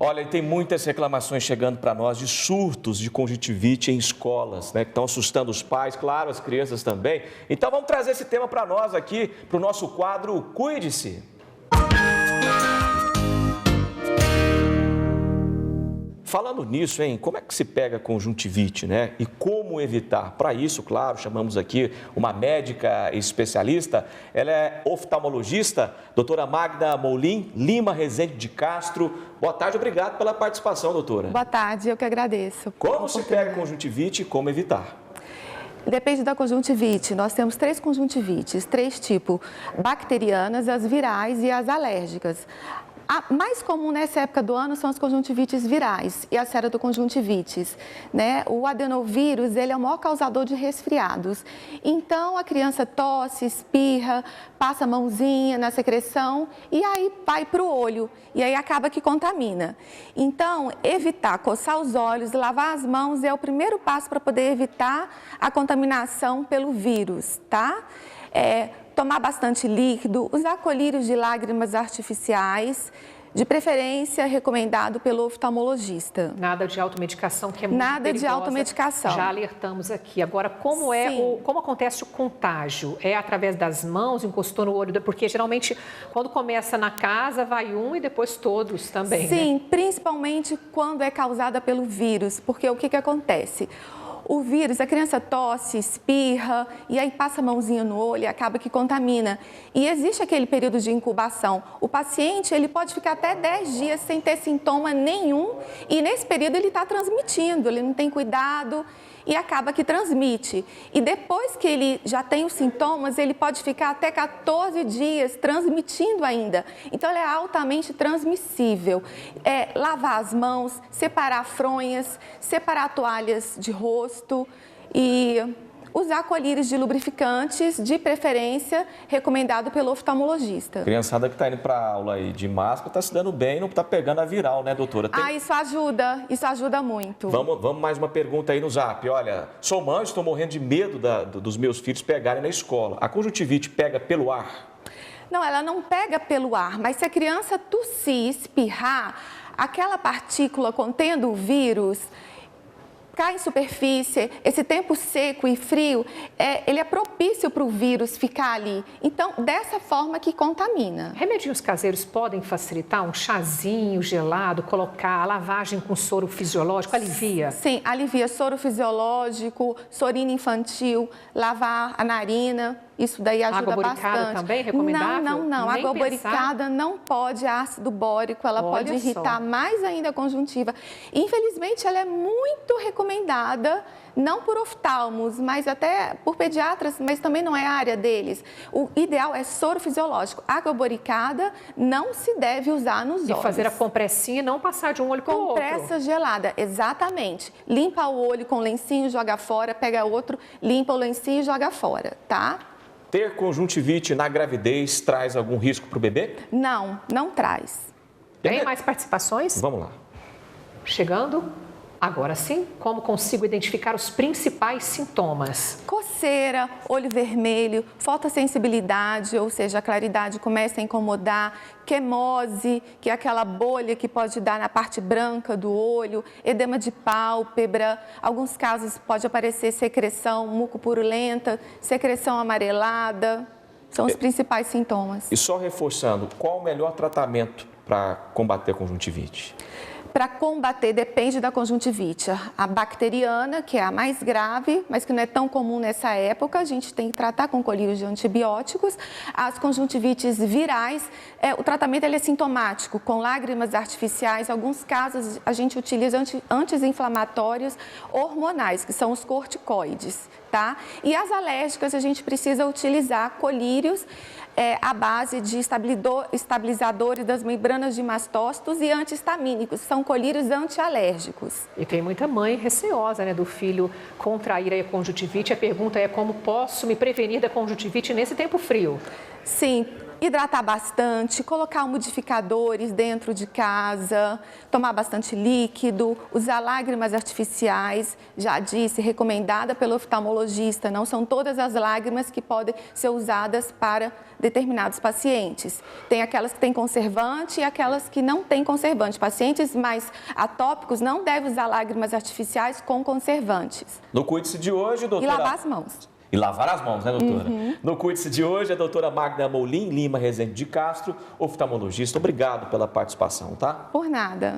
Olha, e tem muitas reclamações chegando para nós de surtos de conjuntivite em escolas, né? Que estão assustando os pais, claro, as crianças também. Então vamos trazer esse tema para nós aqui, para o nosso quadro Cuide-se. Falando nisso, hein, como é que se pega conjuntivite, né? E como evitar? Para isso, claro, chamamos aqui uma médica especialista, ela é oftalmologista, doutora Magda Molim Lima Rezende de Castro. Boa tarde, obrigado pela participação, doutora. Boa tarde, eu que agradeço. Como se pega conjuntivite e como evitar? Depende da conjuntivite. Nós temos 3 conjuntivites, 3 tipos: bacterianas, as virais e as alérgicas. A mais comum nessa época do ano são as conjuntivites virais e as ceratoconjuntivites, né? O adenovírus, ele é o maior causador de resfriados. Então, a criança tosse, espirra, passa a mãozinha na secreção e aí vai para o olho e aí acaba que contamina. Então, evitar coçar os olhos, lavar as mãos é o primeiro passo para poder evitar a contaminação pelo vírus, tá? Tomar bastante líquido, usar colírios de lágrimas artificiais, de preferência recomendado pelo oftalmologista. Nada de automedicação, que é muito Nada perigosa. de automedicação. Já alertamos aqui. Agora, como acontece o contágio? É através das mãos, encostou no olho? Porque geralmente, quando começa na casa, vai um e depois todos também, Sim, né? Principalmente quando é causada pelo vírus, porque o que acontece? O vírus, a criança tosse, espirra e aí passa a mãozinha no olho e acaba que contamina. E existe aquele período de incubação. O paciente, ele pode ficar até 10 dias sem ter sintoma nenhum e nesse período ele está transmitindo, ele não tem cuidado e acaba que transmite. E depois que ele já tem os sintomas, ele pode ficar até 14 dias transmitindo ainda. Então, ele é altamente transmissível. Lavar as mãos, separar fronhas, separar toalhas de rosto e usar colírios de lubrificantes, de preferência, recomendado pelo oftalmologista. Criançada que está indo para aula aí de máscara está se dando bem, não está pegando a viral, né, doutora? Isso ajuda muito. Vamos mais uma pergunta aí no Zap. Olha, sou mãe, estou morrendo de medo dos meus filhos pegarem na escola. A conjuntivite pega pelo ar? Não, ela não pega pelo ar, mas se a criança tossir, espirrar, aquela partícula contendo o vírus cai em superfície, esse tempo seco e frio, ele é propício para o vírus ficar ali. Então, dessa forma que contamina. Remedinhos caseiros podem facilitar? Um chazinho gelado, colocar a lavagem com soro fisiológico, alivia? Sim, alivia. Soro fisiológico, sorina infantil, lavar a narina. Isso daí ajuda bastante. Água boricada também, recomendável? Não. Água boricada não pode, ácido bórico, ela pode irritar mais ainda a conjuntiva. Infelizmente, ela é muito recomendada, não por oftalmos, mas até por pediatras, mas também não é a área deles. O ideal é soro fisiológico. Água boricada não se deve usar nos olhos. E fazer a compressinha e não passar de um olho para o outro. Compressa gelada, exatamente. Limpa o olho com lencinho, joga fora, pega outro, limpa o lencinho e joga fora, tá? Ter conjuntivite na gravidez traz algum risco para o bebê? Não, não traz. Tem mais participações? Vamos lá. Chegando. Agora sim, como consigo identificar os principais sintomas? Coceira, olho vermelho, fotossensibilidade, ou seja, a claridade começa a incomodar, quemose, que é aquela bolha que pode dar na parte branca do olho, edema de pálpebra, alguns casos pode aparecer secreção mucopurulenta, secreção amarelada, são os principais sintomas. E só reforçando, qual o melhor tratamento para combater a conjuntivite? Para combater, depende da conjuntivite. A bacteriana, que é a mais grave, mas que não é tão comum nessa época, a gente tem que tratar com colírios de antibióticos. As conjuntivites virais, o tratamento ele é sintomático, com lágrimas artificiais. Em alguns casos, a gente utiliza anti-inflamatórios hormonais, que são os corticoides, tá? E as alérgicas, a gente precisa utilizar colírios à base de estabilizadores das membranas de mastócitos e antihistamínicos, são colírios antialérgicos. E tem muita mãe receosa, né, do filho contrair a conjuntivite. A pergunta é como posso me prevenir da conjuntivite nesse tempo frio? Sim, hidratar bastante, colocar umidificadores dentro de casa, tomar bastante líquido, usar lágrimas artificiais, já disse, recomendada pelo oftalmologista, não são todas as lágrimas que podem ser usadas para determinados pacientes. Tem aquelas que têm conservante e aquelas que não têm conservante. Pacientes mais atópicos não devem usar lágrimas artificiais com conservantes. No Cuide-se de hoje, doutora... E lavar as mãos. E lavar as mãos, né, doutora? No Cuide-se de hoje, a doutora Magda Molim Lima Rezende de Castro, oftalmologista. Obrigado pela participação, tá? Por nada.